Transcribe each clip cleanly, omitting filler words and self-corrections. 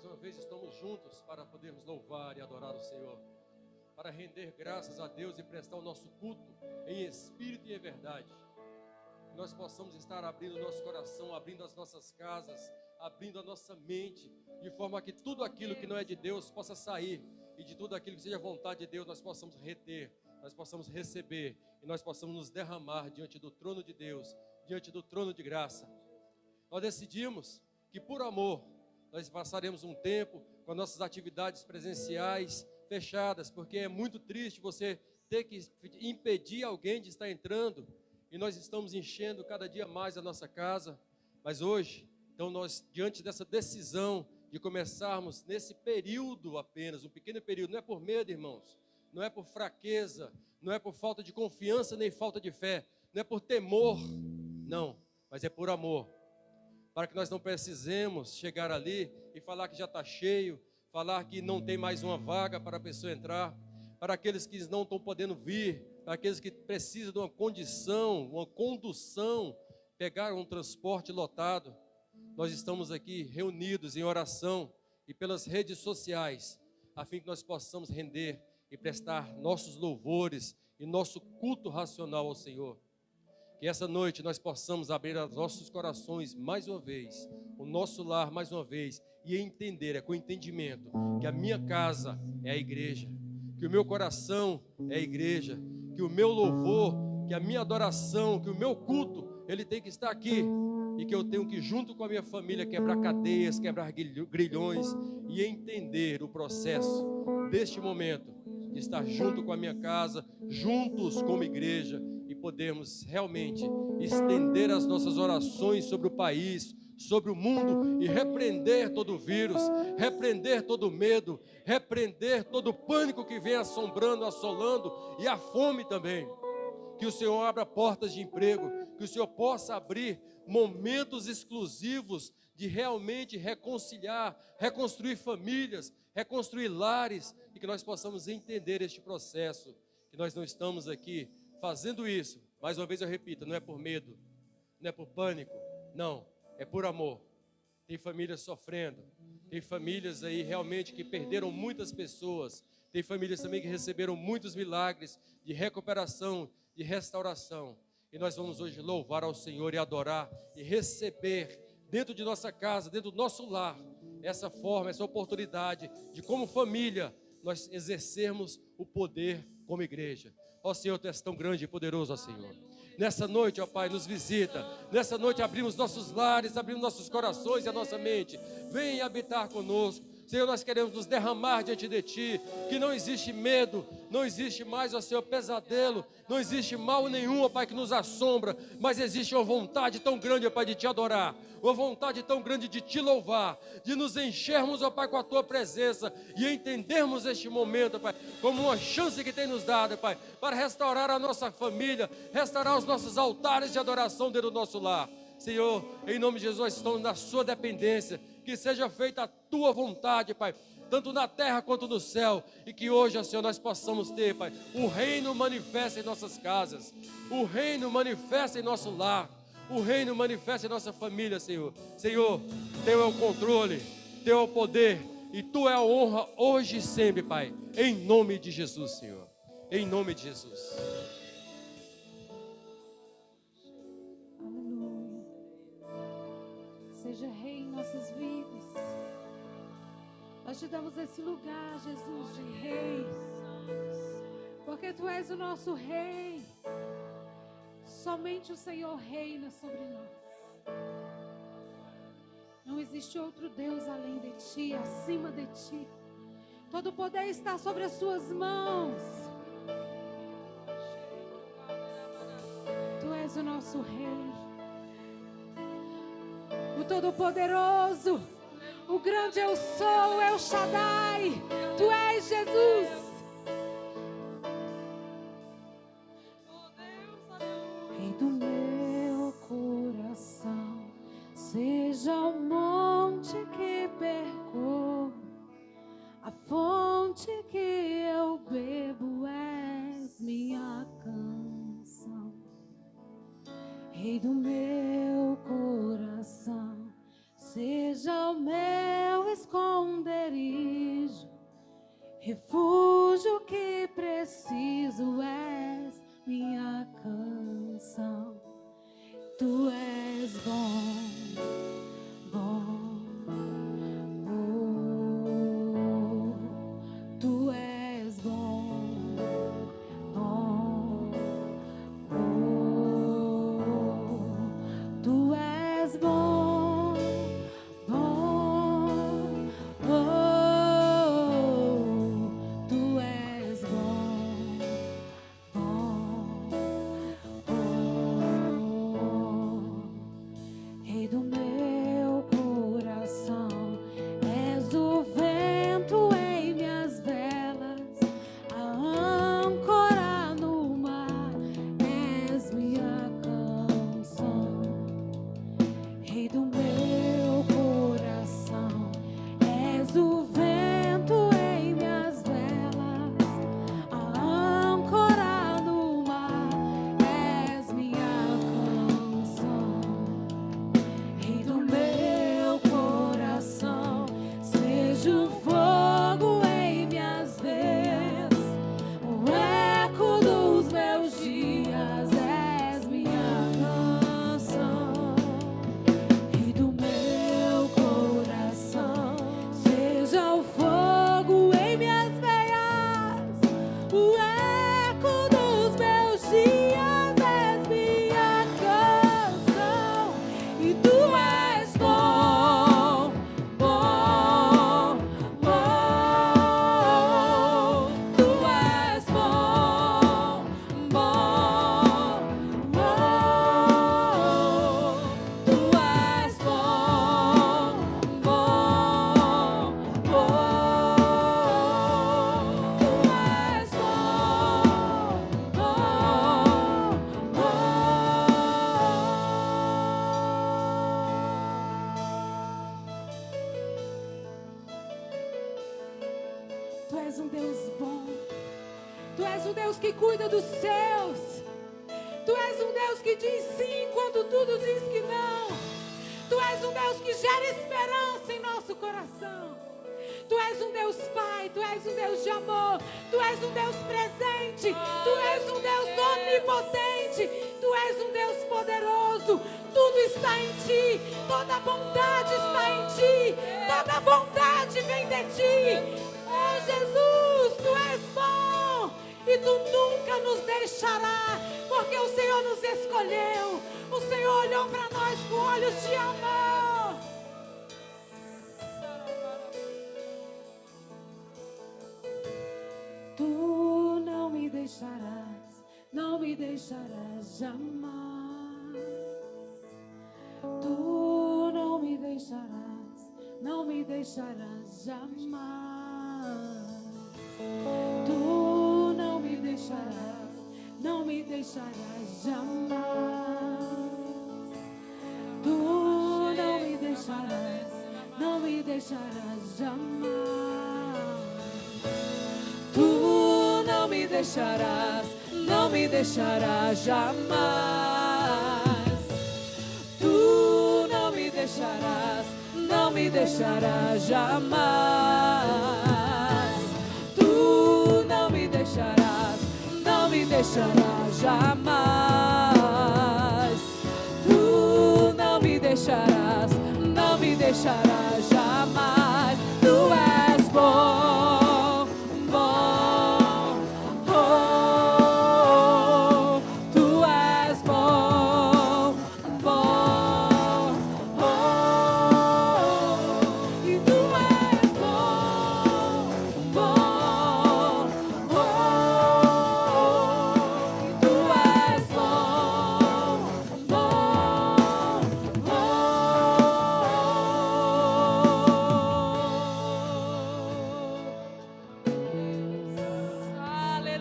Mais uma vez estamos juntos para podermos louvar e adorar o Senhor, para render graças a Deus e prestar o nosso culto em espírito e em verdade. Que nós possamos estar abrindo o nosso coração, abrindo as nossas casas, abrindo a nossa mente, de forma que tudo aquilo que não é de Deus possa sair, e de tudo aquilo que seja vontade de Deus nós possamos reter, nós possamos receber, e nós possamos nos derramar diante do trono de Deus, diante do trono de graça. Nós decidimos que por amor nós passaremos um tempo com as nossas atividades presenciais fechadas, porque é muito triste você ter que impedir alguém de estar entrando, e nós estamos enchendo cada dia mais a nossa casa. Mas hoje, então nós, diante dessa decisão de começarmos nesse período apenas, um pequeno período, não é por medo, irmãos, não é por fraqueza, não é por falta de confiança nem falta de fé, não é por temor, não, mas é por amor, para que nós não precisemos chegar ali e falar que já está cheio, falar que não tem mais uma vaga para a pessoa entrar, para aqueles que não estão podendo vir, para aqueles que precisam de uma condição, uma condução, pegar um transporte lotado. Nós estamos aqui reunidos em oração e pelas redes sociais, a fim que nós possamos render e prestar nossos louvores e nosso culto racional ao Senhor. Que essa noite nós possamos abrir os nossos corações mais uma vez, o nosso lar mais uma vez, e entender, com entendimento, que a minha casa é a igreja, que o meu coração é a igreja, que o meu louvor, que a minha adoração, que o meu culto, ele tem que estar aqui, e que eu tenho que, junto com a minha família, quebrar cadeias, quebrar grilhões, e entender o processo deste momento, de estar junto com a minha casa, juntos como igreja, e podermos realmente estender as nossas orações sobre o país, sobre o mundo, e repreender todo o vírus, repreender todo o medo, repreender todo o pânico que vem assombrando, assolando, e a fome também. Que o Senhor abra portas de emprego, que o Senhor possa abrir momentos exclusivos de realmente reconciliar, reconstruir famílias, reconstruir lares, e que nós possamos entender este processo, que nós não estamos aqui fazendo isso, mais uma vez eu repito, não é por medo, não é por pânico, não, é por amor. Tem famílias sofrendo, tem famílias aí realmente que perderam muitas pessoas, tem famílias também que receberam muitos milagres de recuperação, de restauração, e nós vamos hoje louvar ao Senhor e adorar e receber dentro de nossa casa, dentro do nosso lar, essa forma, essa oportunidade de, como família, nós exercermos o poder como igreja. Ó Senhor, Tu és tão grande e poderoso, ó Senhor. Nessa noite, ó Pai, nos visita. Nessa noite abrimos nossos lares, abrimos nossos corações e a nossa mente. Vem habitar conosco. Senhor, nós queremos nos derramar diante de Ti, que não existe medo, não existe mais, ó Senhor, pesadelo, não existe mal nenhum, ó Pai, que nos assombra, mas existe uma vontade tão grande, ó Pai, de Te adorar, uma vontade tão grande de Te louvar, de nos enchermos, ó Pai, com a Tua presença e entendermos este momento, ó Pai, como uma chance que tem nos dado, ó Pai, para restaurar a nossa família, restaurar os nossos altares de adoração dentro do nosso lar. Senhor, em nome de Jesus, estamos na Sua dependência, que seja feita a Tua vontade, Pai, tanto na terra quanto no céu, e que hoje, Senhor, nós possamos ter, Pai, o reino manifesta em nossas casas, o reino manifesta em nosso lar, o reino manifesta em nossa família, Senhor. Senhor, Teu é o controle, Teu é o poder, e Tu é a honra hoje e sempre, Pai, em nome de Jesus, Senhor, em nome de Jesus. Seja Rei em nossas vidas. Nós Te damos esse lugar, Jesus, de Rei, porque Tu és o nosso Rei. Somente o Senhor reina sobre nós. Não existe outro Deus além de Ti, acima de Ti. Todo o poder está sobre as Suas mãos. Tu és o nosso Rei, o Todo-Poderoso, o grande eu sou, El Shaddai. Tu és Jesus. Rei do meu coração, seja o monte que percorro, a fonte que eu bebo, és minha canção. Rei do meu coração, seja o meu esconderijo, refúgio que preciso és minha canção. Tu és bom, bom, oh, tu és bom, bom, oh, tu és bom, bom, oh, tu és bom, bom, oh, Rei do meu coração, és o vento em minhas velas, a âncora no mar, és minha canção. Rei do meu coração, és o vento em minhas velas, a âncora no mar, és minha canção. Rei do meu coração, seja o fogo em minhas veias, o eco dos meus dias, és minha canção. Rei do meu coração, seja o fogo em minhas veias, o eco dos meus dias, és minha canção. E tu és bom, bom, bom. Tu és bom, bom, bom. Tu és bom, bom, bom. Tu és bom, Tu és um Deus bom. Tu és um Deus que cuida dos seus. Tu és um Deus que diz sim quando tudo diz que não. Tu és um Deus que gera esperança em nosso coração. Tu és um Deus Pai, Tu és um Deus de amor. Tu és um Deus presente. Tu és um Deus onipotente. Tu és um Deus poderoso. Tudo está em Ti. Toda bondade está em Ti. Toda bondade vem de Ti. Oh Jesus, Tu és bom. E Tu nunca nos deixará. Porque o Senhor nos escolheu. O Senhor olhou para nós com olhos de amor. Tu não me deixarás, não me deixarás jamais. Tu não me deixarás, não me deixarás jamais. Tu não me deixarás, não me deixarás jamais. Tu não me deixarás, não me deixarás jamais. Tu não me deixarás, não me deixarás jamais. Tu não me deixarás, não me deixarás jamais. Tu não me deixarás, não me deixarás jamais. Tu não me deixarás, não me deixarás jamais. Tu és bom, bom, oh, Tu és bom, bom, oh, e Tu és bom, bom, oh, e Tu és bom, bom,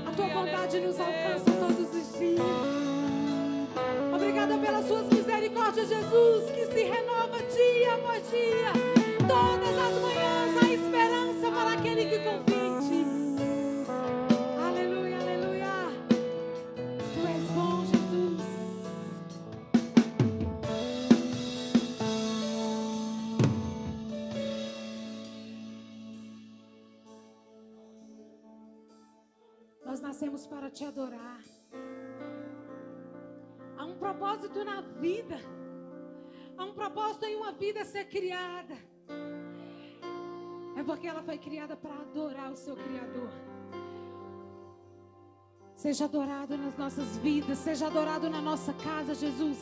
a Tua bondade nos alcança todos os dias. Obrigada pelas Suas misericórdias, Jesus, que se renova dia após dia. Todas as manhãs há esperança para aquele que confia em Ti. Aleluia, aleluia. Tu és bom, Jesus. nascemos para te adorar. Há um propósito na vida. Há um propósito em uma vida ser criada. É porque ela foi criada para adorar o seu Criador. Seja adorado nas nossas vidas. Seja adorado na nossa casa, Jesus.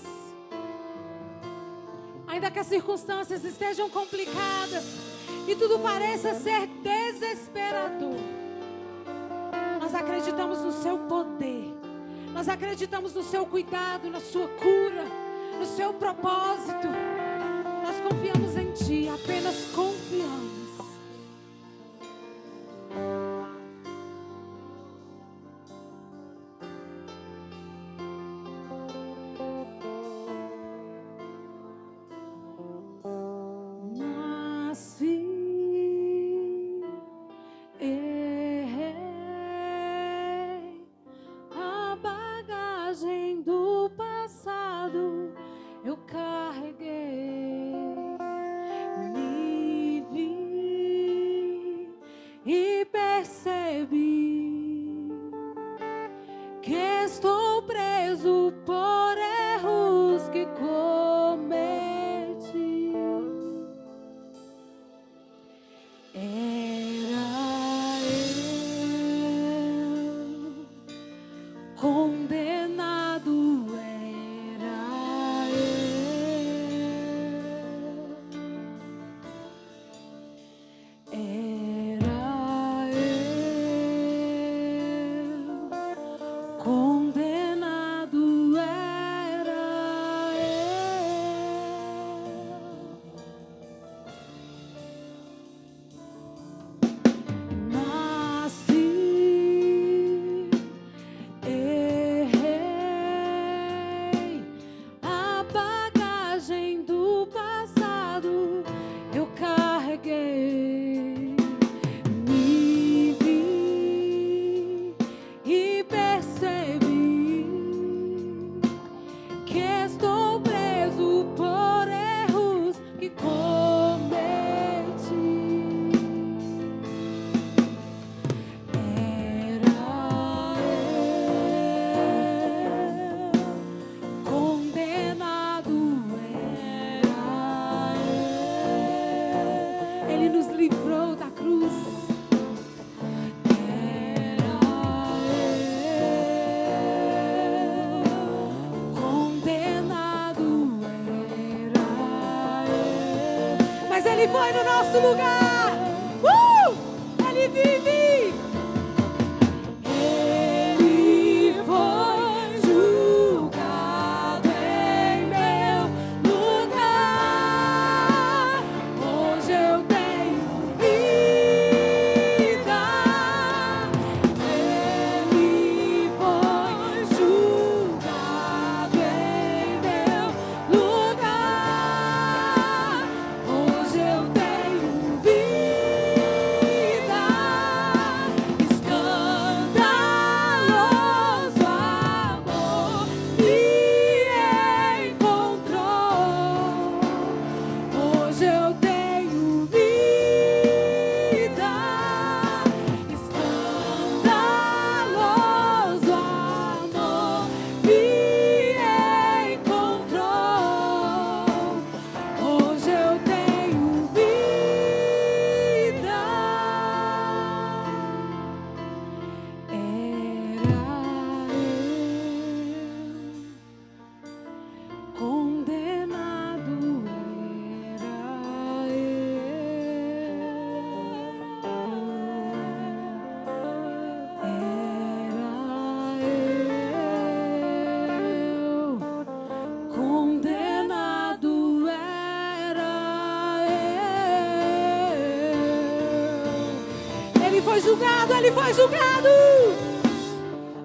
Ainda que as circunstâncias estejam complicadas e tudo pareça ser desesperador, nós acreditamos no seu poder. Nós acreditamos no seu cuidado, na sua cura, no seu propósito. Nós confiamos em Ti, apenas confiamos. Ele foi no nosso lugar. Ele vive. Ele foi julgado em meu lugar. Hoje eu tenho vida. Ele foi julgado em meu lugar. Hoje eu tenho vida. Escandaloso amor me encontrou. Hoje eu tenho vida. Escandaloso amor me encontrou. Hoje eu tenho vida. Condenado era eu. Ele foi julgado, ele foi julgado.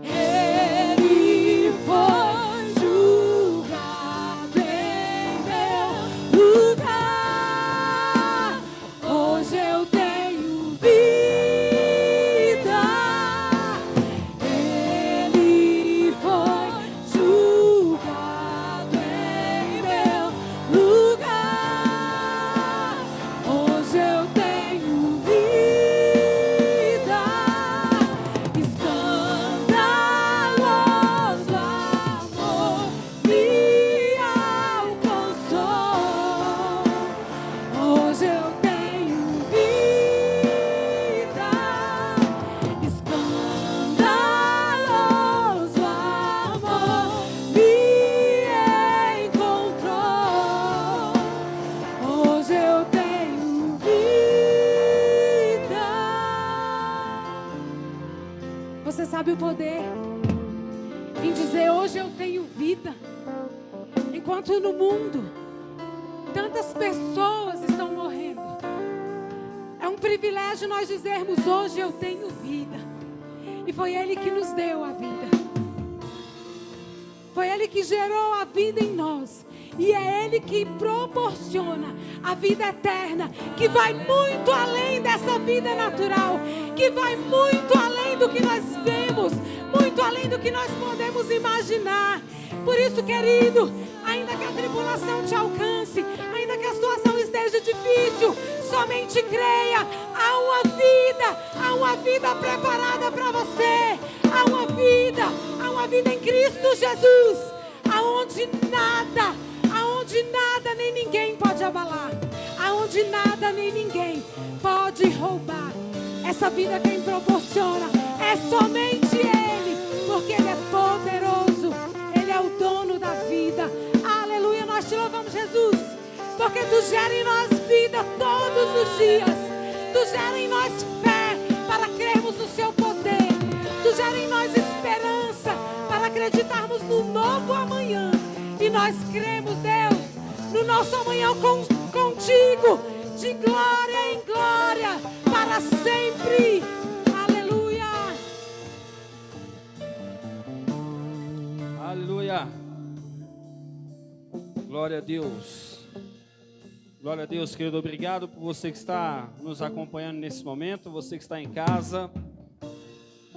Ele foi julgado em meu lugar. Hoje eu tenho vida. Ele foi julgado em meu lugar. Hoje eu tenho vida. Escandaloso sabe o poder em dizer: hoje eu tenho vida. Enquanto no mundo tantas pessoas estão morrendo, é um privilégio nós dizermos: hoje eu tenho vida. E foi Ele que nos deu a vida. Foi Ele que gerou a vida em nós. E é Ele que proporciona a vida eterna, que vai muito além dessa vida natural, que vai muito além do que nós vemos, muito além do que nós podemos imaginar. Por isso, querido, ainda que a tribulação te alcance, ainda que a situação esteja difícil, somente creia. Há uma vida preparada para você. Há uma vida em Cristo Jesus, aonde nada nem ninguém pode abalar, aonde nada nem ninguém pode roubar. Essa vida quem proporciona é somente Ele, porque Ele é poderoso, Ele é o dono da vida. Aleluia, nós te louvamos, Jesus, porque Tu gera em nós vida todos os dias. Tu gera em nós fé para crermos no Seu poder. Tu gera em nós esperança para acreditarmos no novo amanhã. E nós cremos, Deus, no nosso amanhã contigo, de glória em glória, para sempre. Aleluia. Aleluia. Glória a Deus. Glória a Deus, querido. Obrigado por você que está nos acompanhando nesse momento, você que está em casa.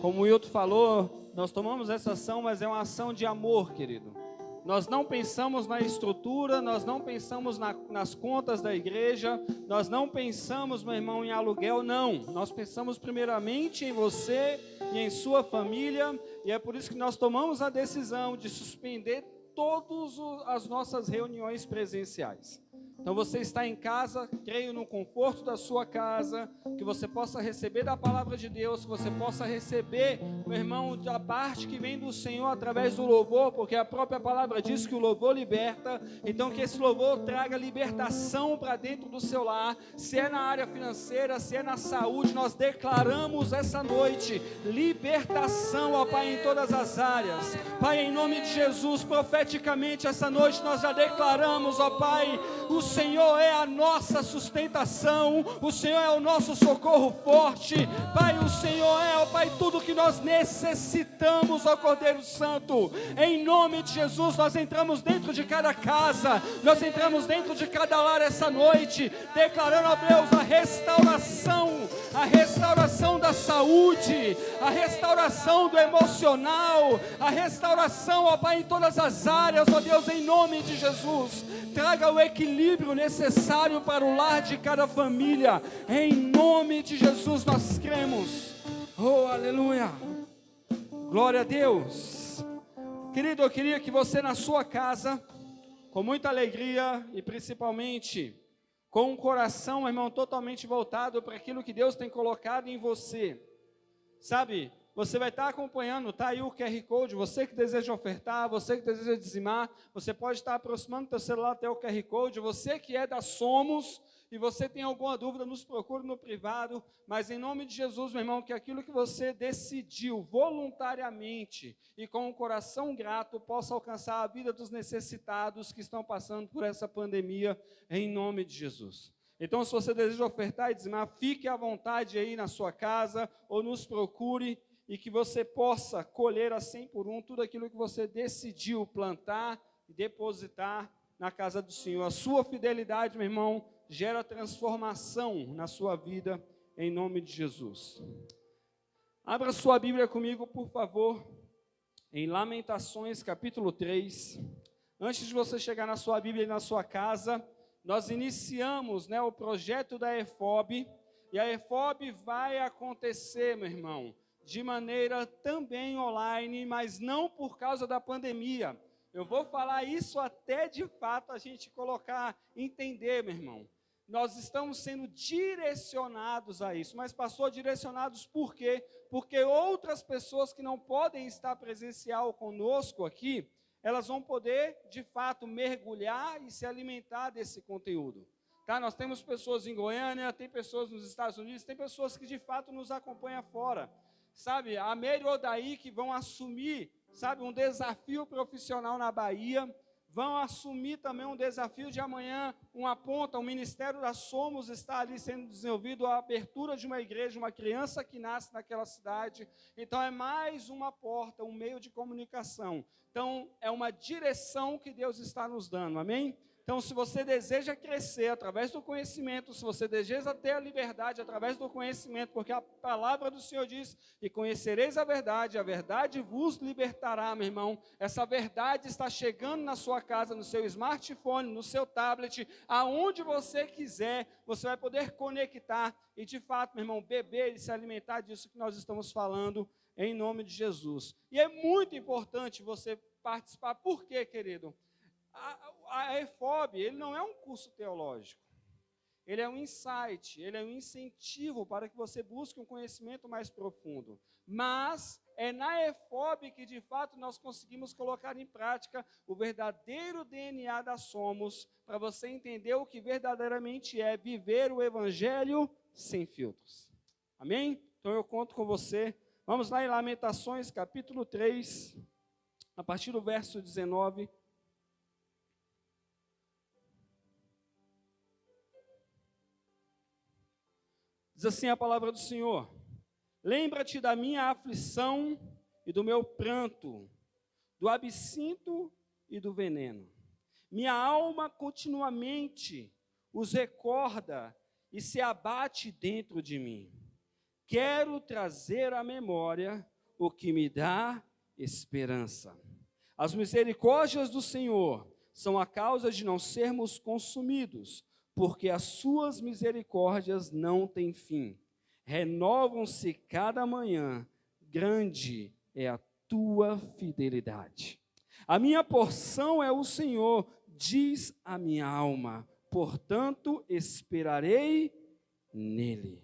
Como o Wilton falou, nós tomamos essa ação, mas é uma ação de amor, querido. Nós não pensamos na estrutura, nós não pensamos nas contas da igreja, nós não pensamos, meu irmão, em aluguel, não. Nós pensamos primeiramente em você e em sua família, e é por isso que nós tomamos a decisão de suspender todas as nossas reuniões presenciais. Então você está em casa, creio no conforto da sua casa, que você possa receber da palavra de Deus, que você possa receber, meu irmão, da parte que vem do Senhor através do louvor, porque a própria palavra diz que o louvor liberta. Então que esse louvor traga libertação para dentro do seu lar, se é na área financeira, se é na saúde. Nós declaramos essa noite libertação, ó Pai, em todas as áreas. Pai, em nome de Jesus, profeticamente essa noite nós já declaramos, ó Pai, o Senhor é a nossa sustentação, o Senhor é o nosso socorro forte. Pai, o Senhor é, ó Pai, tudo que nós necessitamos, ó Cordeiro Santo. Em nome de Jesus, nós entramos dentro de cada casa, nós entramos dentro de cada lar essa noite, declarando, ó Deus, a restauração da saúde, a restauração do emocional, a restauração, ó Pai, em todas as áreas, ó Deus, em nome de Jesus. Traga o equilíbrio necessário para o lar de cada família. Em nome de Jesus nós cremos. Oh, aleluia. Glória a Deus. Querido, eu queria que você na sua casa, com muita alegria e principalmente com um coração, irmão, totalmente voltado para aquilo que Deus tem colocado em você. Sabe? Você vai estar acompanhando, está aí o QR Code, você que deseja ofertar, você que deseja dizimar, você pode estar aproximando do seu celular até o QR Code, você que é da Somos, e você tem alguma dúvida, nos procure no privado, mas em nome de Jesus, meu irmão, que aquilo que você decidiu voluntariamente e com um coração grato, possa alcançar a vida dos necessitados que estão passando por essa pandemia, em nome de Jesus. Então, se você deseja ofertar e dizimar, fique à vontade aí na sua casa, ou nos procure, e que você possa colher a 100 por 1 tudo aquilo que você decidiu plantar e depositar na casa do Senhor. A sua fidelidade, meu irmão, gera transformação na sua vida, em nome de Jesus. Abra sua Bíblia comigo, por favor, em Lamentações, capítulo 3. Antes de você chegar na sua Bíblia e na sua casa, nós iniciamos, o projeto da EFOB, e a EFOB vai acontecer, meu irmão, de maneira também online, mas não por causa da pandemia. Eu vou falar isso até de fato a gente entender, meu irmão. Nós estamos sendo direcionados a isso, mas pastor, direcionados por quê? Porque outras pessoas que não podem estar presencial conosco aqui, elas vão poder, de fato, mergulhar e se alimentar desse conteúdo. Tá? Nós temos pessoas em Goiânia, tem pessoas nos Estados Unidos, tem pessoas que de fato nos acompanham fora. sabe, a Meire ou Daí, que vão assumir, sabe, um desafio profissional na Bahia, vão assumir também um desafio de amanhã, uma ponta, o Ministério da Somos está ali sendo desenvolvido, a abertura de uma igreja, uma criança que nasce naquela cidade. Então é mais uma porta, um meio de comunicação. Então é uma direção que Deus está nos dando, amém? Então, se você deseja crescer através do conhecimento, se você deseja ter a liberdade através do conhecimento, porque a palavra do Senhor diz, e conhecereis a verdade vos libertará, meu irmão. Essa verdade está chegando na sua casa, no seu smartphone, no seu tablet, aonde você quiser, você vai poder conectar e, de fato, meu irmão, beber e se alimentar disso que nós estamos falando, em nome de Jesus. E é muito importante você participar. Por quê, querido? A EFOB, ele não é um curso teológico, ele é um insight, ele é um incentivo para que você busque um conhecimento mais profundo, mas é na EFOB que de fato nós conseguimos colocar em prática o verdadeiro DNA da Somos, para você entender o que verdadeiramente é viver o Evangelho sem filtros, amém? Então eu conto com você. Vamos lá em Lamentações capítulo 3, a partir do verso 19, diz assim a palavra do Senhor: lembra-te da minha aflição e do meu pranto, do absinto e do veneno. Minha alma continuamente os recorda e se abate dentro de mim. Quero trazer à memória o que me dá esperança. As misericórdias do Senhor são a causa de não sermos consumidos, porque as suas misericórdias não têm fim. Renovam-se cada manhã, grande é a tua fidelidade. A minha porção é o Senhor, diz a minha alma, portanto esperarei nele.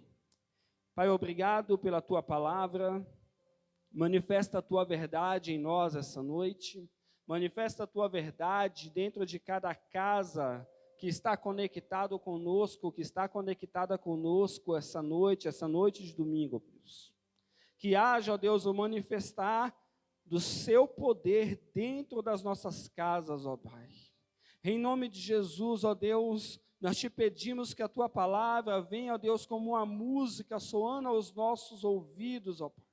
Pai, obrigado pela tua palavra, manifesta a tua verdade em nós essa noite, manifesta a tua verdade dentro de cada casa que está conectado conosco, que está conectada conosco essa noite de domingo, Deus. Que haja, ó Deus, o manifestar do seu poder dentro das nossas casas, ó Pai. Em nome de Jesus, ó Deus, nós te pedimos que a tua palavra venha, ó Deus, como uma música soando aos nossos ouvidos, ó Pai.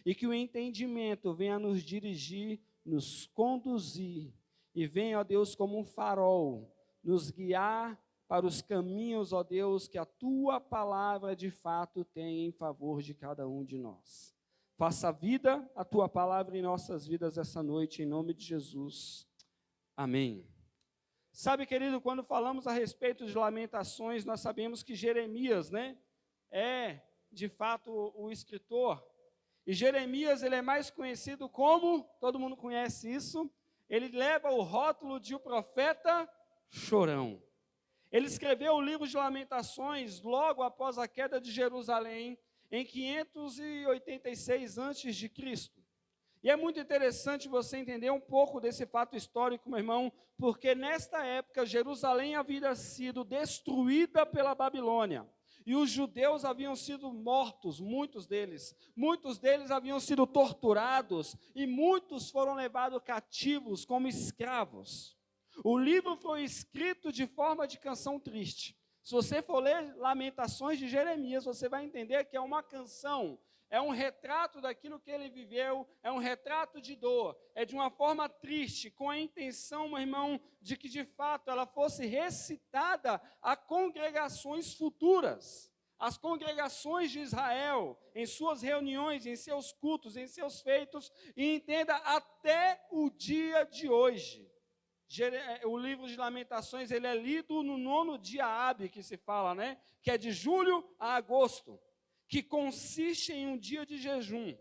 E que o entendimento venha nos dirigir, nos conduzir, e venha, ó Deus, como um farol, nos guiar para os caminhos, ó Deus, que a tua palavra de fato tem em favor de cada um de nós. Faça vida a tua palavra em nossas vidas essa noite, em nome de Jesus. Amém. Sabe, querido, quando falamos a respeito de Lamentações, nós sabemos que Jeremias, é de fato o escritor. E Jeremias, ele é mais conhecido como, todo mundo conhece isso, ele leva o rótulo de o profeta chorão. Ele escreveu o livro de Lamentações logo após a queda de Jerusalém, em 586 a.C. E é muito interessante você entender um pouco desse fato histórico, meu irmão, porque nesta época Jerusalém havia sido destruída pela Babilônia. E os judeus haviam sido mortos, muitos deles haviam sido torturados, e muitos foram levados cativos como escravos. O livro foi escrito de forma de canção triste. Se você for ler Lamentações de Jeremias, você vai entender que é uma canção, é um retrato daquilo que ele viveu, é um retrato de dor, é de uma forma triste, com a intenção, meu irmão, de que de fato ela fosse recitada a congregações futuras, as congregações de Israel, em suas reuniões, em seus cultos, em seus feitos, e entenda até o dia de hoje. O livro de Lamentações, ele é lido no 9º dia Ábi, que se fala, que é de julho a agosto, que consiste em um dia de jejum,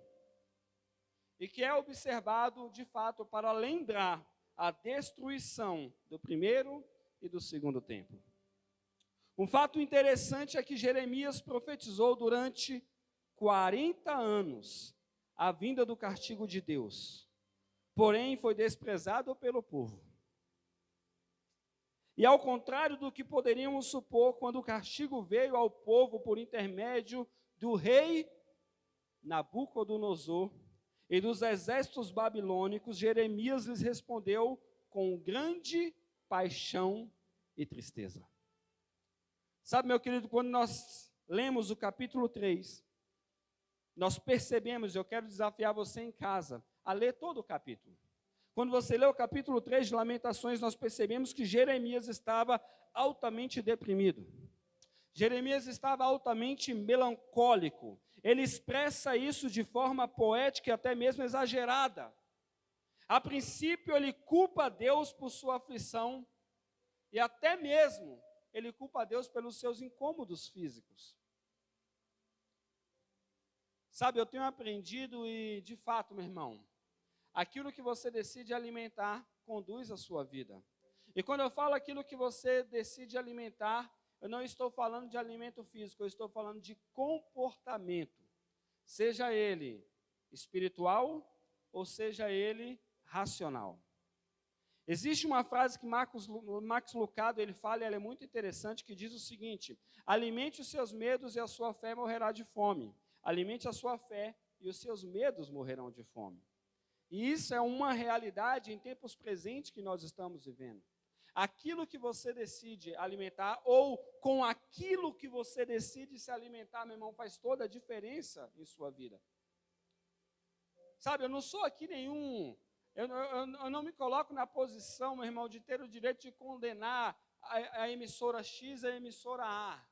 e que é observado, de fato, para lembrar a destruição do primeiro e do segundo templo. Um fato interessante é que Jeremias profetizou durante 40 anos a vinda do castigo de Deus, porém foi desprezado pelo povo. E ao contrário do que poderíamos supor, quando o castigo veio ao povo por intermédio do rei Nabucodonosor e dos exércitos babilônicos, Jeremias lhes respondeu com grande paixão e tristeza. Sabe, meu querido, quando nós lemos o capítulo 3, nós percebemos, eu quero desafiar você em casa, a ler todo o capítulo. Quando você lê o capítulo 3 de Lamentações, nós percebemos que Jeremias estava altamente deprimido. Jeremias estava altamente melancólico. Ele expressa isso de forma poética e até mesmo exagerada. A princípio, ele culpa Deus por sua aflição e até mesmo ele culpa a Deus pelos seus incômodos físicos. Sabe, eu tenho aprendido e, de fato, meu irmão, aquilo que você decide alimentar conduz a sua vida. E quando eu falo aquilo que você decide alimentar, eu não estou falando de alimento físico, eu estou falando de comportamento. Seja ele espiritual ou seja ele racional. Existe uma frase que Max Lucado ele fala, e ela é muito interessante, que diz o seguinte: alimente os seus medos e a sua fé morrerá de fome. Alimente a sua fé e os seus medos morrerão de fome. E isso é uma realidade em tempos presentes que nós estamos vivendo. Aquilo que você decide alimentar, ou com aquilo que você decide se alimentar, meu irmão, faz toda a diferença em sua vida. Sabe, eu não sou aqui nenhum... Eu não me coloco na posição, meu irmão, de ter o direito de condenar a emissora X e a emissora A.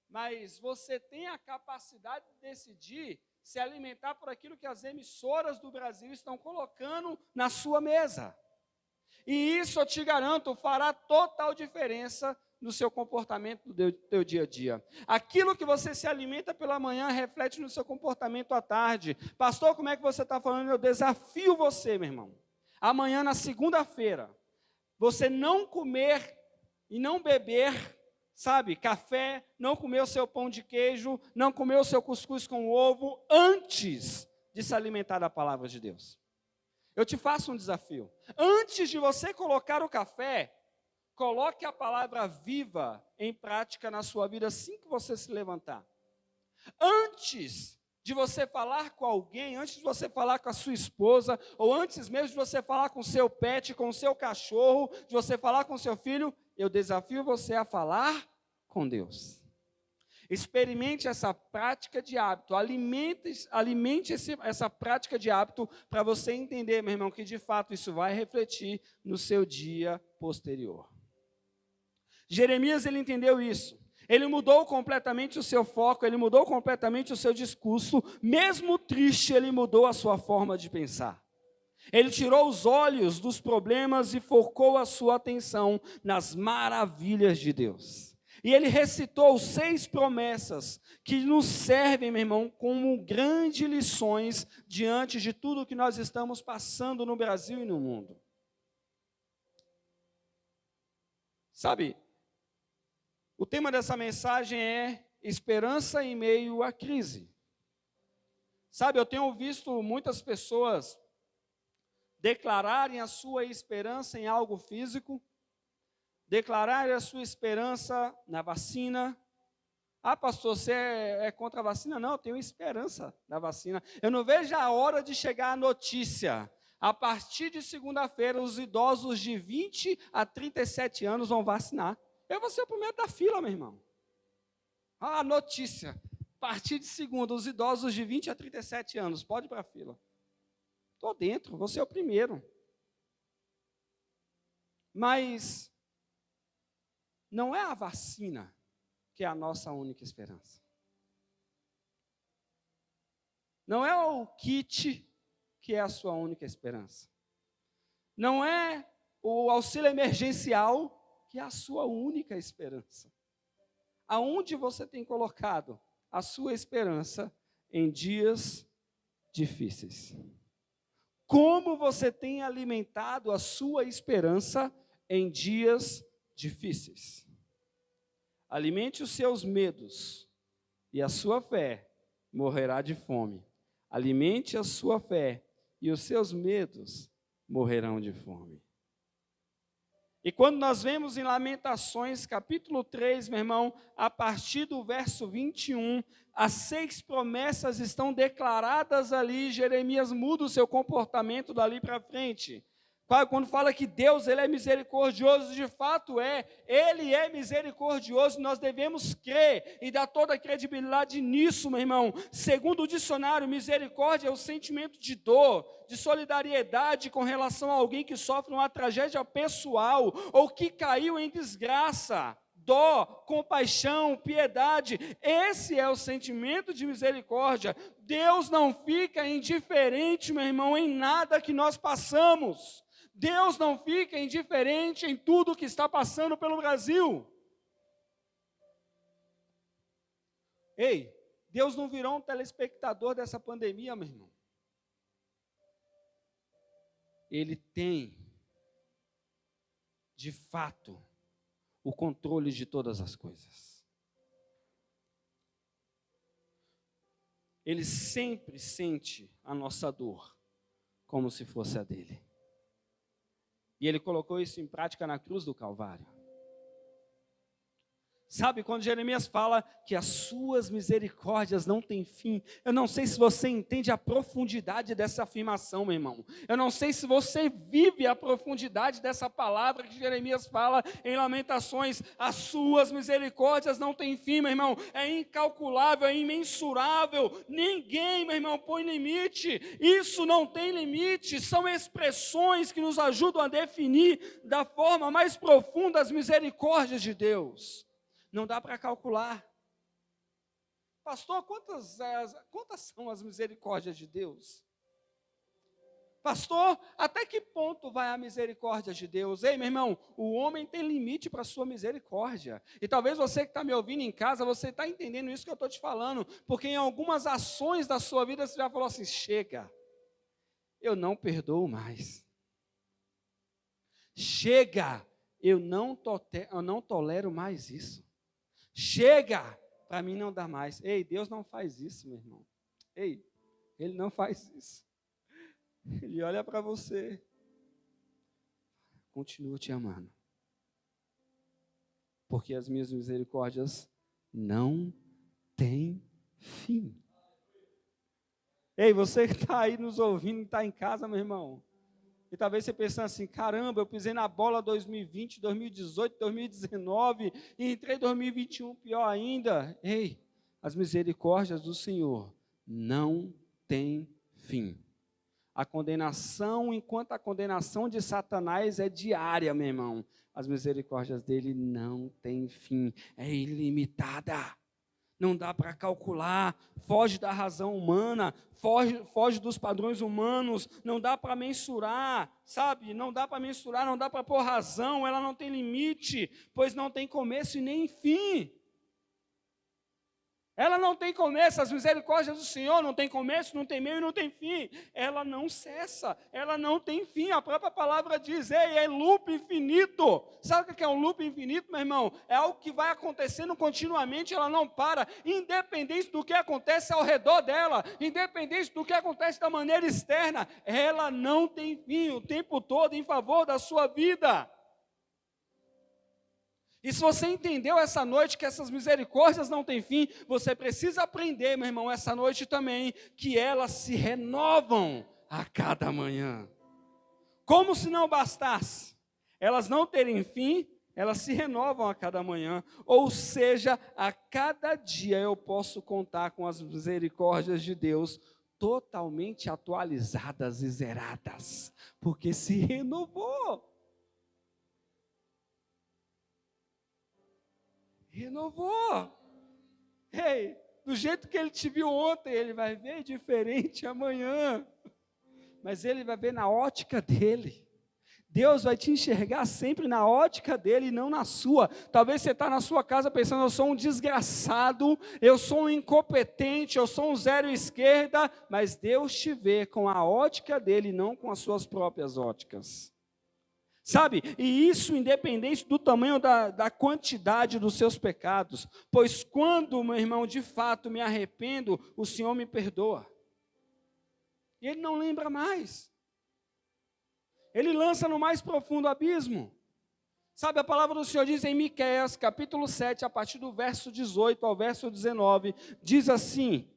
Mas você tem a capacidade de decidir se alimentar por aquilo que as emissoras do Brasil estão colocando na sua mesa. E isso, eu te garanto, fará total diferença no seu comportamento do teu dia a dia. Aquilo que você se alimenta pela manhã reflete no seu comportamento à tarde. Pastor, como é que você está falando? Eu desafio você, meu irmão. Amanhã, na segunda-feira, você não comer e não beber, sabe, café, não comer o seu pão de queijo, não comer o seu cuscuz com ovo, antes de se alimentar da palavra de Deus. Eu te faço um desafio. Antes de você colocar o café, coloque a palavra viva em prática na sua vida assim que você se levantar. Antes de você falar com alguém, antes de você falar com a sua esposa, ou antes mesmo de você falar com o seu pet, com o seu cachorro, de você falar com o seu filho, eu desafio você a falar com Deus. Experimente essa prática de hábito, alimente essa prática de hábito para você entender, meu irmão, que de fato isso vai refletir no seu dia posterior. Jeremias, ele entendeu isso. Ele mudou completamente o seu foco, ele mudou completamente o seu discurso. Mesmo triste, ele mudou a sua forma de pensar. Ele tirou os olhos dos problemas e focou a sua atenção nas maravilhas de Deus. E ele recitou 6 promessas que nos servem, meu irmão, como grandes lições diante de tudo que nós estamos passando no Brasil e no mundo. Sabe, o tema dessa mensagem é esperança em meio à crise. Sabe, eu tenho visto muitas pessoas declararem a sua esperança em algo físico, declararem a sua esperança na vacina. Ah, pastor, você é contra a vacina? Não, eu tenho esperança na vacina. Eu não vejo a hora de chegar a notícia. A partir de segunda-feira, os idosos de 20 a 37 anos vão vacinar. Eu vou ser o primeiro da fila, meu irmão. Ah, notícia. A partir de segunda, os idosos de 20 a 37 anos, pode ir para a fila. Estou dentro, vou ser o primeiro. Mas não é a vacina que é a nossa única esperança. Não é o kit que é a sua única esperança. Não é o auxílio emergencial que é a sua única esperança. Aonde você tem colocado a sua esperança em dias difíceis? Como você tem alimentado a sua esperança em dias difíceis? Alimente os seus medos e a sua fé morrerá de fome. Alimente a sua fé e os seus medos morrerão de fome. E quando nós vemos em Lamentações, capítulo 3, meu irmão, a partir do verso 21, as 6 promessas estão declaradas ali, Jeremias muda o seu comportamento dali para frente. Quando fala que Deus, Ele é misericordioso, de fato Ele é misericordioso, nós devemos crer e dar toda a credibilidade nisso, meu irmão. Segundo o dicionário, misericórdia é o sentimento de dor, de solidariedade com relação a alguém que sofre uma tragédia pessoal ou que caiu em desgraça. Dó, compaixão, piedade, esse é o sentimento de misericórdia. Deus não fica indiferente, meu irmão, em nada que nós passamos. Deus não fica indiferente em tudo que está passando pelo Brasil. Ei, Deus não virou um telespectador dessa pandemia, meu irmão. Ele tem, de fato, o controle de todas as coisas. Ele sempre sente a nossa dor como se fosse a dele. E Ele colocou isso em prática na cruz do Calvário. Sabe, quando Jeremias fala que as suas misericórdias não têm fim, eu não sei se você entende a profundidade dessa afirmação, meu irmão. Eu não sei se você vive a profundidade dessa palavra que Jeremias fala em Lamentações. As suas misericórdias não têm fim, meu irmão. É incalculável, é imensurável. Ninguém, meu irmão, põe limite. Isso não tem limite. São expressões que nos ajudam a definir da forma mais profunda as misericórdias de Deus. Não dá para calcular. Pastor, quantas são as misericórdias de Deus? Pastor, até que ponto vai a misericórdia de Deus? Ei, meu irmão, o homem tem limite para a sua misericórdia. E talvez você que está me ouvindo em casa, você está entendendo isso que eu estou te falando, porque em algumas ações da sua vida você já falou assim, chega, eu não perdoo mais. Chega, eu não tolero mais isso. Chega, para mim não dá mais. Ei, Deus não faz isso, meu irmão. Ei, Ele não faz isso. Ele olha para você. Continuo te amando. Porque as minhas misericórdias não têm fim. Ei, você que está aí nos ouvindo, está em casa, meu irmão. E talvez você pensando assim, caramba, eu pisei na bola 2020, 2018, 2019, e entrei em 2021, pior ainda. Ei, as misericórdias do Senhor não têm fim. A condenação, enquanto a condenação de Satanás é diária, meu irmão, as misericórdias dele não têm fim, é ilimitada. Não dá para calcular, foge da razão humana, foge dos padrões humanos, não dá para mensurar, sabe? Não dá para mensurar, não dá para pôr razão, ela não tem limite, pois não tem começo e nem fim. Ela não tem começo, as misericórdias do Senhor não tem começo, não tem meio e não tem fim. Ela não cessa, ela não tem fim. A própria palavra diz, é loop infinito. Sabe o que é um loop infinito, meu irmão? É algo que vai acontecendo continuamente, ela não para, independente do que acontece ao redor dela, independente do que acontece da maneira externa, ela não tem fim o tempo todo em favor da sua vida. E se você entendeu essa noite que essas misericórdias não têm fim, você precisa aprender, meu irmão, essa noite também, que elas se renovam a cada manhã. Como se não bastasse elas não terem fim, elas se renovam a cada manhã. Ou seja, a cada dia eu posso contar com as misericórdias de Deus totalmente atualizadas e zeradas, porque se renovou. Renovou. Ei, do jeito que ele te viu ontem, ele vai ver diferente amanhã. Mas ele vai ver na ótica dele. Deus vai te enxergar sempre na ótica dele e não na sua. Talvez você está na sua casa pensando, eu sou um desgraçado, eu sou um incompetente, eu sou um zero esquerda, mas Deus te vê com a ótica dele e não com as suas próprias óticas. Sabe, e isso independente do tamanho da quantidade dos seus pecados, pois quando, meu irmão, de fato me arrependo, o Senhor me perdoa. E Ele não lembra mais. Ele lança no mais profundo abismo. Sabe, a palavra do Senhor diz em Miqueias, capítulo 7, a partir do verso 18 ao verso 19, diz assim: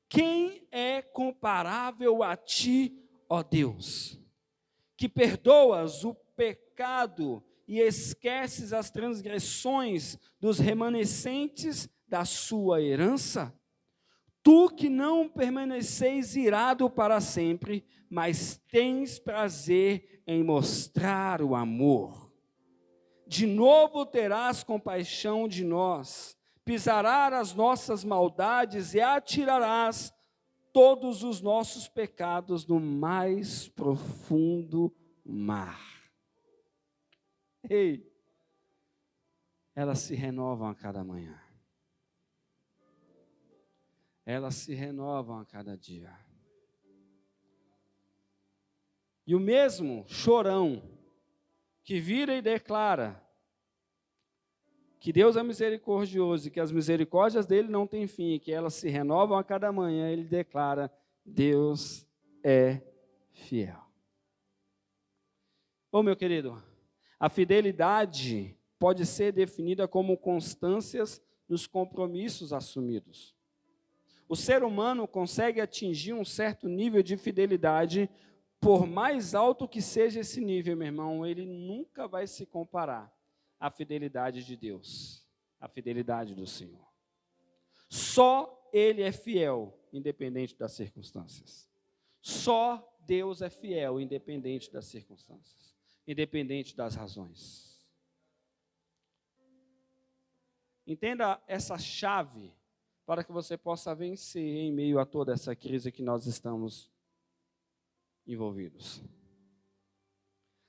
quem é comparável a ti, ó Deus, que perdoas o pecado e esqueces as transgressões dos remanescentes da sua herança? Tu que não permaneceis irado para sempre, mas tens prazer em mostrar o amor. De novo terás compaixão de nós, pisarás as nossas maldades e atirarás todos os nossos pecados no mais profundo mar. Ei, elas se renovam a cada manhã. Elas se renovam a cada dia. E o mesmo chorão que vira e declara que Deus é misericordioso e que as misericórdias dele não têm fim, e que elas se renovam a cada manhã, ele declara: Deus é fiel. Ô meu querido, a fidelidade pode ser definida como constâncias nos compromissos assumidos. O ser humano consegue atingir um certo nível de fidelidade, por mais alto que seja esse nível, meu irmão, ele nunca vai se comparar à fidelidade de Deus, à fidelidade do Senhor. Só Ele é fiel, independente das circunstâncias. Só Deus é fiel, independente das circunstâncias, independente das razões. Entenda essa chave para que você possa vencer em meio a toda essa crise que nós estamos envolvidos.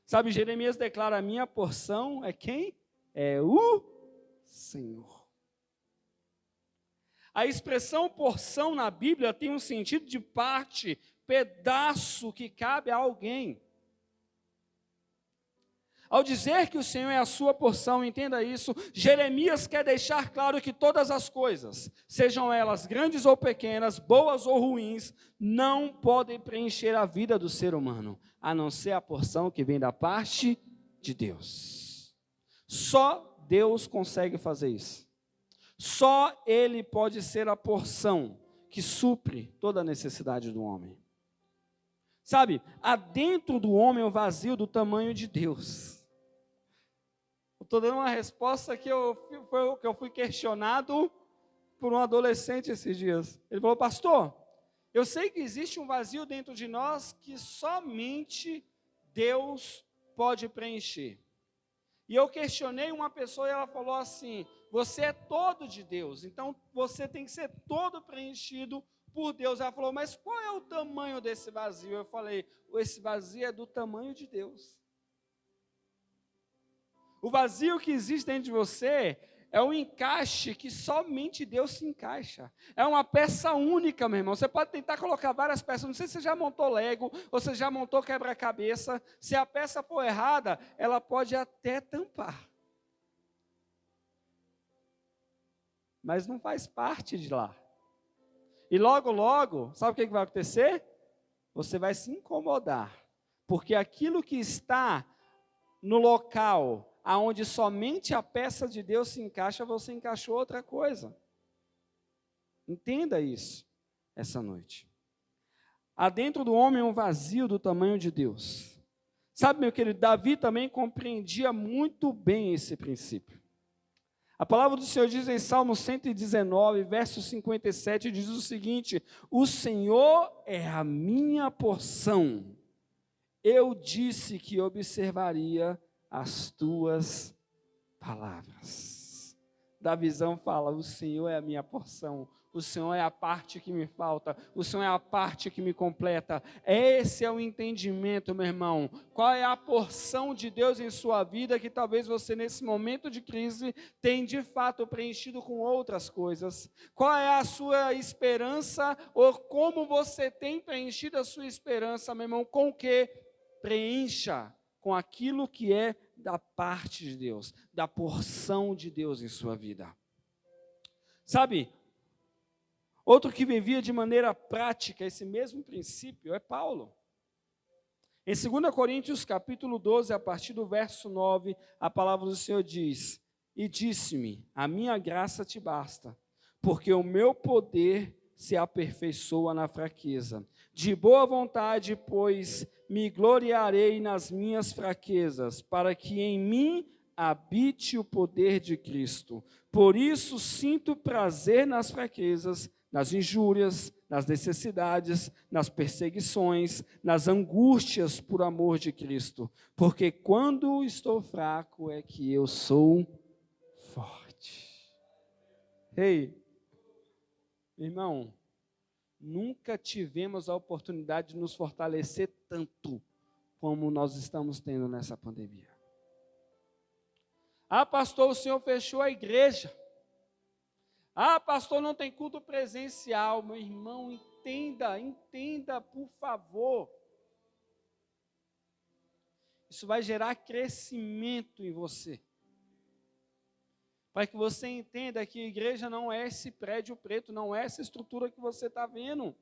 Sabe, Jeremias declara: a minha porção é quem? É o Senhor. A expressão porção na Bíblia tem um sentido de parte, pedaço que cabe a alguém. Ao dizer que o Senhor é a sua porção, entenda isso, Jeremias quer deixar claro que todas as coisas, sejam elas grandes ou pequenas, boas ou ruins, não podem preencher a vida do ser humano, a não ser a porção que vem da parte de Deus. Só Deus consegue fazer isso. Só Ele pode ser a porção que supre toda a necessidade do homem. Sabe, há dentro do homem um vazio do tamanho de Deus. Estou dando uma resposta que eu fui questionado por um adolescente esses dias. Ele falou: pastor, eu sei que existe um vazio dentro de nós que somente Deus pode preencher. E eu questionei uma pessoa e ela falou assim: você é todo de Deus, então você tem que ser todo preenchido por Deus. Ela falou: mas qual é o tamanho desse vazio? Eu falei: esse vazio é do tamanho de Deus. O vazio que existe dentro de você é um encaixe que somente Deus se encaixa. É uma peça única, meu irmão. Você pode tentar colocar várias peças. Não sei se você já montou Lego ou você já montou quebra-cabeça. Se a peça for errada, ela pode até tampar. Mas não faz parte de lá. E logo, logo, sabe o que vai acontecer? Você vai se incomodar. Porque aquilo que está no local aonde somente a peça de Deus se encaixa, você encaixou outra coisa. Entenda isso essa noite. Há dentro do homem um vazio do tamanho de Deus. Sabe, meu querido, Davi também compreendia muito bem esse princípio. A palavra do Senhor diz em Salmo 119, verso 57, diz o seguinte: o Senhor é a minha porção. Eu disse que observaria as tuas palavras. Davizão fala: o Senhor é a minha porção, o Senhor é a parte que me falta, o Senhor é a parte que me completa. Esse é o entendimento, meu irmão. Qual é a porção de Deus em sua vida que talvez você nesse momento de crise tenha de fato preenchido com outras coisas? Qual é a sua esperança, ou como você tem preenchido a sua esperança, meu irmão? Com o que? Preencha com aquilo que é da parte de Deus, da porção de Deus em sua vida. Sabe, outro que vivia de maneira prática esse mesmo princípio é Paulo. Em 2 Coríntios, capítulo 12, a partir do verso 9, a palavra do Senhor diz: E disse-me, a minha graça te basta, porque o meu poder se aperfeiçoa na fraqueza. De boa vontade, pois, me gloriarei nas minhas fraquezas, para que em mim habite o poder de Cristo. Por isso sinto prazer nas fraquezas, nas injúrias, nas necessidades, nas perseguições, nas angústias por amor de Cristo. Porque quando estou fraco é que eu sou forte. Ei, irmão, nunca tivemos a oportunidade de nos fortalecer tanto como nós estamos tendo nessa pandemia. Ah, pastor, o senhor fechou a igreja. Ah, pastor, não tem culto presencial. Meu irmão, entenda, por favor. Isso vai gerar crescimento em você. Para que você entenda que a igreja não é esse prédio preto, não é essa estrutura que você está vendo.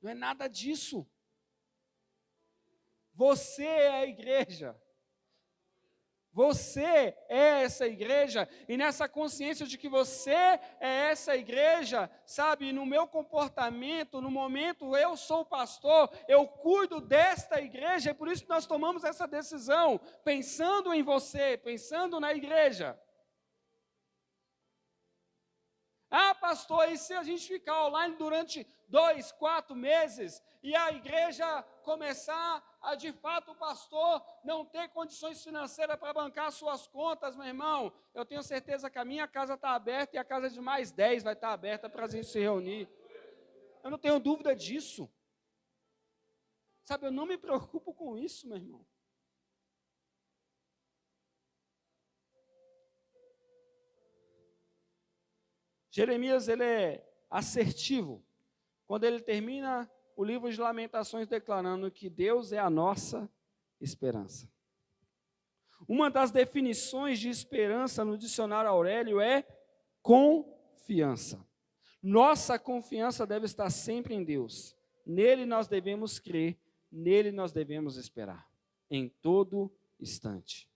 Não é nada disso. Você é a igreja. Você é essa igreja, e nessa consciência de que você é essa igreja, sabe, no meu comportamento, no momento eu sou pastor, eu cuido desta igreja, e por isso nós tomamos essa decisão, pensando em você, pensando na igreja. Ah, pastor, e se a gente ficar online durante 2, 4 meses, e a igreja começar a, de fato, o pastor não ter condições financeiras para bancar suas contas, meu irmão, eu tenho certeza que a minha casa está aberta e a casa de mais 10 vai estar aberta para a gente se reunir. Eu não tenho dúvida disso. Sabe, eu não me preocupo com isso, meu irmão. Jeremias, ele é assertivo quando ele termina o livro de Lamentações declarando que Deus é a nossa esperança. Uma das definições de esperança no dicionário Aurélio é confiança. Nossa confiança deve estar sempre em Deus. Nele nós devemos crer, nele nós devemos esperar, em todo instante.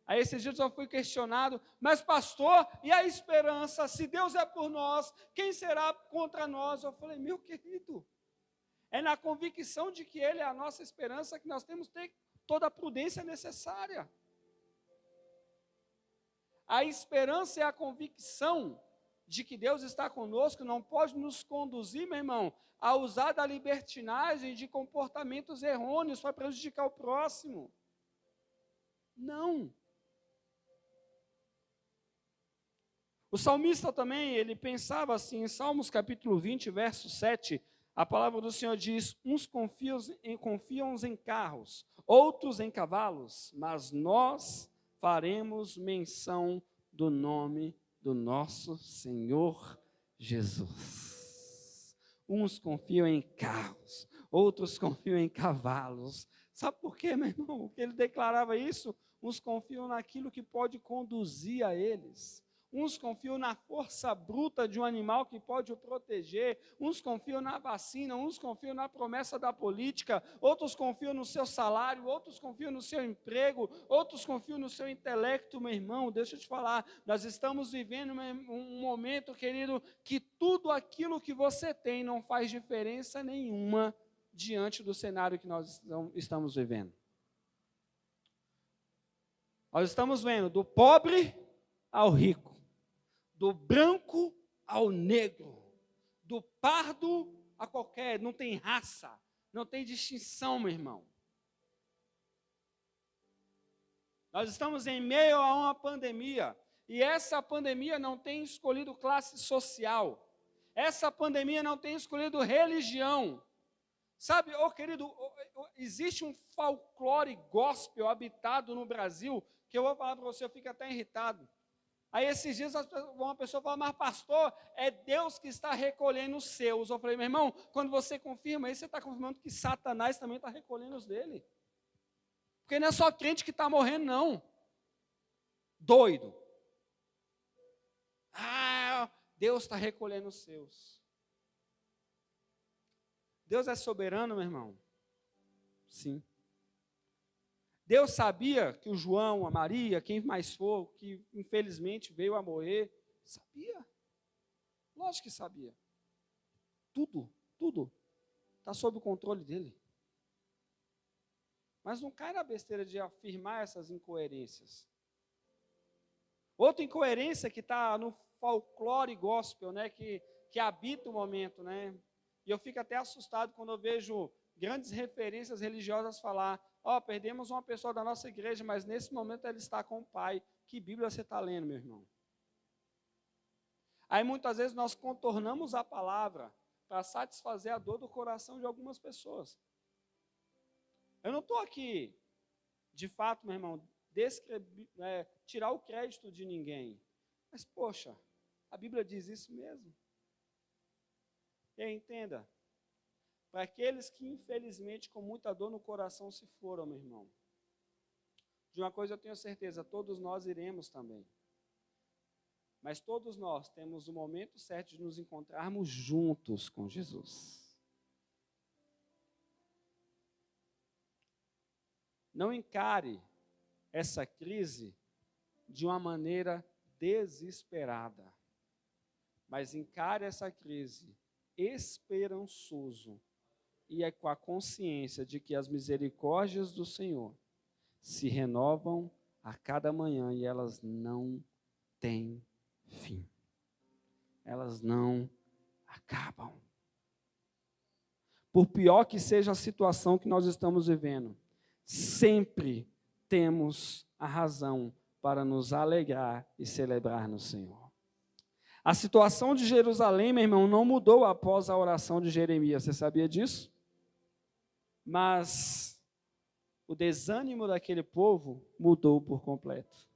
Aí esses dias eu fui questionado, mas pastor, e a esperança? Se Deus é por nós, quem será contra nós? Eu falei, meu querido, é na convicção de que Ele é a nossa esperança que nós temos que ter toda a prudência necessária. A esperança é a convicção de que Deus está conosco, não pode nos conduzir, meu irmão, a usar da libertinagem de comportamentos errôneos para prejudicar o próximo. Não. O salmista também, ele pensava assim, em Salmos capítulo 20, verso 7, a palavra do Senhor diz, uns confiam em carros, outros em cavalos, mas nós faremos menção do nome do nosso Senhor Jesus. Uns confiam em carros, outros confiam em cavalos. Sabe por quê, meu irmão? Porque ele declarava isso, uns confiam naquilo que pode conduzir a eles. Uns confiam na força bruta de um animal que pode o proteger, uns confiam na vacina, uns confiam na promessa da política, outros confiam no seu salário, outros confiam no seu emprego, outros confiam no seu intelecto, meu irmão. Deixa eu te falar, nós estamos vivendo um momento, querido, que tudo aquilo que você tem não faz diferença nenhuma diante do cenário que nós estamos vivendo. Nós estamos vendo do pobre ao rico, do branco ao negro, do pardo a qualquer, não tem raça, não tem distinção, meu irmão. Nós estamos em meio a uma pandemia, e essa pandemia não tem escolhido classe social, essa pandemia não tem escolhido religião. Sabe, querido, existe um folclore gospel habitado no Brasil, que eu vou falar para você, eu fico até irritado. Aí esses dias uma pessoa fala, mas pastor, é Deus que está recolhendo os seus. Eu falei, meu irmão, quando você confirma isso, você está confirmando que Satanás também está recolhendo os dele. Porque não é só crente que está morrendo, não. Doido. Ah, Deus está recolhendo os seus. Deus é soberano, meu irmão? Sim. Deus sabia que o João, a Maria, quem mais for, que infelizmente veio a morrer, sabia. Lógico que sabia. Tudo está sob o controle dele. Mas não cai na besteira de afirmar essas incoerências. Outra incoerência que está no folclore gospel, né, que habita o momento, né? E eu fico até assustado quando eu vejo grandes referências religiosas falar: perdemos uma pessoa da nossa igreja, mas nesse momento ela está com o Pai. Que Bíblia você está lendo, meu irmão? Aí muitas vezes nós contornamos a palavra para satisfazer a dor do coração de algumas pessoas. Eu não estou aqui, de fato, meu irmão, tirar o crédito de ninguém. Mas, poxa, a Bíblia diz isso mesmo. E aí, entenda, para aqueles que infelizmente com muita dor no coração se foram, meu irmão, de uma coisa eu tenho certeza, todos nós iremos também. Mas todos nós temos o momento certo de nos encontrarmos juntos com Jesus. Não encare essa crise de uma maneira desesperada, mas encare essa crise esperançoso e é com a consciência de que as misericórdias do Senhor se renovam a cada manhã e elas não têm fim. Elas não acabam. Por pior que seja a situação que nós estamos vivendo, sempre temos a razão para nos alegrar e celebrar no Senhor. A situação de Jerusalém, meu irmão, não mudou após a oração de Jeremias. Você sabia disso? Mas o desânimo daquele povo mudou por completo.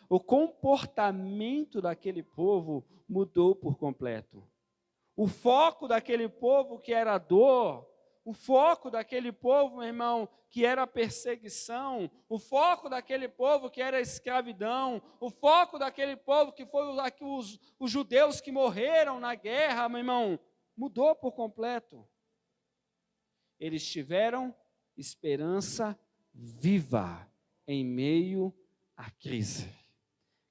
O comportamento daquele povo mudou por completo. O foco daquele povo que era dor, o foco daquele povo, meu irmão, que era perseguição, o foco daquele povo que era escravidão, o foco daquele povo que foi os judeus que morreram na guerra, meu irmão, mudou por completo. Eles tiveram esperança viva em meio à crise.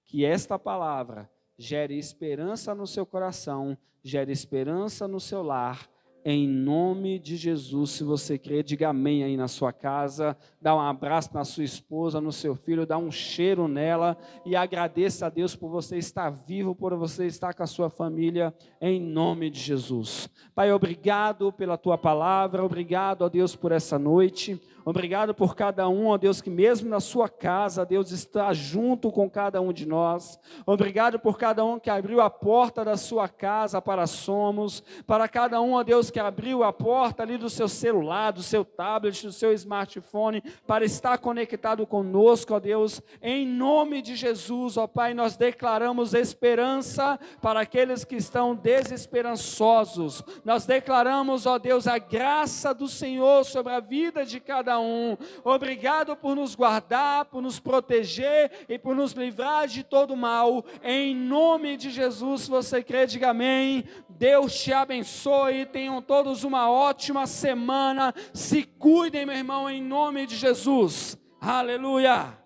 Que esta palavra gere esperança no seu coração, gere esperança no seu lar, em nome de Jesus. Se você crê, diga amém aí na sua casa, dá um abraço na sua esposa, no seu filho, dá um cheiro nela e agradeça a Deus por você estar vivo, por você estar com a sua família, em nome de Jesus. Pai, obrigado pela tua palavra, obrigado, ó Deus, por essa noite, obrigado por cada um, ó Deus, que mesmo na sua casa, Deus está junto com cada um de nós. Obrigado por cada um que abriu a porta da sua casa para Somos, para cada um, ó Deus, que abriu a porta ali do seu celular, do seu tablet, do seu smartphone, para estar conectado conosco, ó Deus, em nome de Jesus, ó Pai, nós declaramos esperança para aqueles que estão desesperançosos. Nós declaramos, ó Deus, a graça do Senhor sobre a vida de cada um. Obrigado por nos guardar, por nos proteger e por nos livrar de todo mal. Em nome de Jesus, se você crê, diga amém. Deus te abençoe. Tenham todos uma ótima semana. Se cuidem, meu irmão, em nome de Jesus. Aleluia.